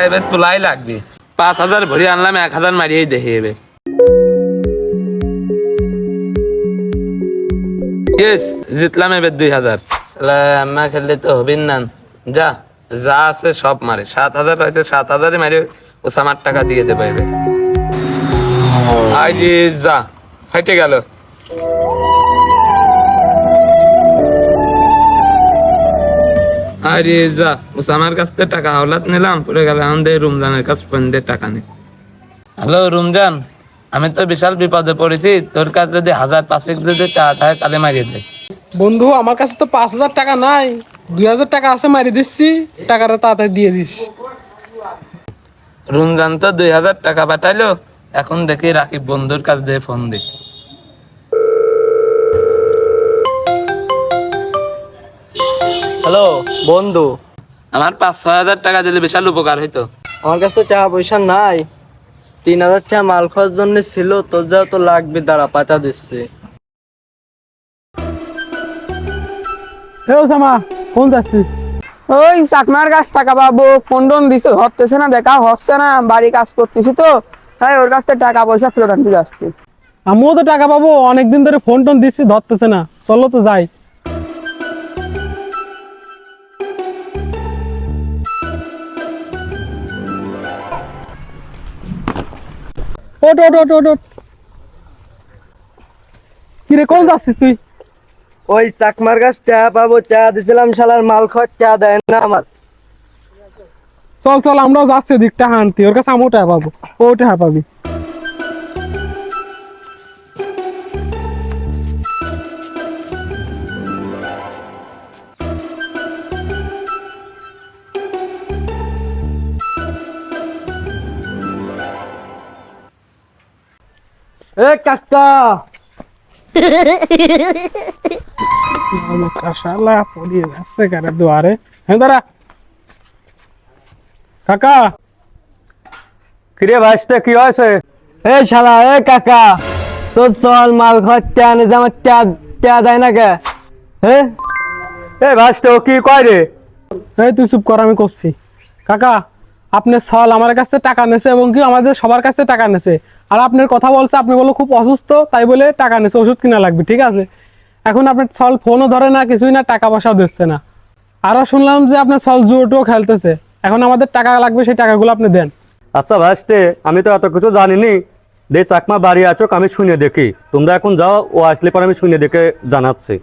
এবার তোলাই লাগবে। 5,000 ভরি আনলাম, 1,000 মারিয়েই দেখে এবে। জিতলাম এবার 2,000। আম্মা খেললে তো হবিন না। যা যা আছে সব মারে। 7,000 হয়েছে, 7,000 মারে ওসামার টাকা দিয়ে দেবো এবার। আইজি যা ফাইটে গেল। আরে যা ওসামার কাছ থেকে টাকা হাওলাত নিলাম, পরে গেল আমাদের রমজানের কাছ পর্যন্ত টাকা নেই। হ্যালো রমজান, আমি তো বিশাল বিপদে পড়েছি, তোর কাছে যদি 1,000 যদি টাকা থাকে তাহলে মারিয়ে দে। বন্ধু আমার কাছে তো 5,000 টাকা নাই, 2,000 টাকা আছে, মারি দিচ্ছি, টাকাটা তাড়াতাড়ি দিয়ে দিস। রমজান তো 2,000 টাকা পাঠাইলো, এখন দেখি রাকিব বন্ধুর কাছ দিয়ে ফোন দিই। হ্যালো বন্ধু, আমার 5-6 হাজার টাকা দিলে বিশাল উপকার হইতো। আমার কাছে তো টাকা পয়সা নাই। 3,000 টাকা মাল খাওয়ার জন্য ছিল, তোর যাও তো লাগবে, দাঁড়া পাঠা দিচ্ছি। এ ওসামা, কোন যাস তুই? ওই চাকমার কাছ টাকা পাবো, ফোন টোন দিছে, হচ্ছে না, দেখা হচ্ছে না, বাড়ি কাজ করতেছি তো, তাই ওর কাছ থেকে টাকা পয়সা ফেরত আনতে যাচ্ছি। আমিও তো টাকা পাবো, অনেকদিন ধরে ফোন টোন দিচ্ছি, ধরতেছে না, চলো তো যাই। ওট ওট ওট ওট ওট। কিরে কোন যাচ্ছিস তুই? ওই চাকমার কাছ টাকা পাবো, টাকা দিছিলাম, শালার মাল খাওয়ার টাকা দেয় না আমার। চল চল আমরাও যাচ্ছি ওদিকটা হানতি, ওর কাছে আমিও টাকা পাবো, ও টাকা পাবি। এ কাকা, শালা পড়িয়ে যাচ্ছে কারে দুয়ারে। হ্যাঁ দাঁড়া কাকা। কিরে ভাইস্তে কি হয়েছে? এ শালা, এ কাকা, তোর চল মাল খাওয়ার টাকা নিয়ে আমার টাকা দেয় না কে? হ্যাঁ, এ ভাইস্তে ও কি কয় রে? এই তুই চুপ কর, আমি করছি। কাকা, আপনার সল আমার কাছ থেকে টাকা নেছে এবং কি আমাদের সবার কাছ থেকে টাকা নেছে, আর আপনার কথা বলছে, আপনি বলো খুব অসুস্থ, তাই বলে টাকা নেছে, ওষুধ কিনা লাগবে, ঠিক আছে? এখন আপনার সল ফোনও ধরে না, কিছুই না, টাকা পয়সাও দিচ্ছে না। আরো শুনলাম যে আপনার সল জুয়োটাও খেলতেছে। এখন আমাদের টাকা লাগবে, সেই টাকাগুলো আপনি দেন। আচ্ছা ভাসতে, আমি তো এত কিছু জানিনি। চাকমা বাড়ি আছো, আমি শুনে দেখি। তোমরা এখন যাও, ও আসলে পরে আমি শুনে দেখে জানাচ্ছি।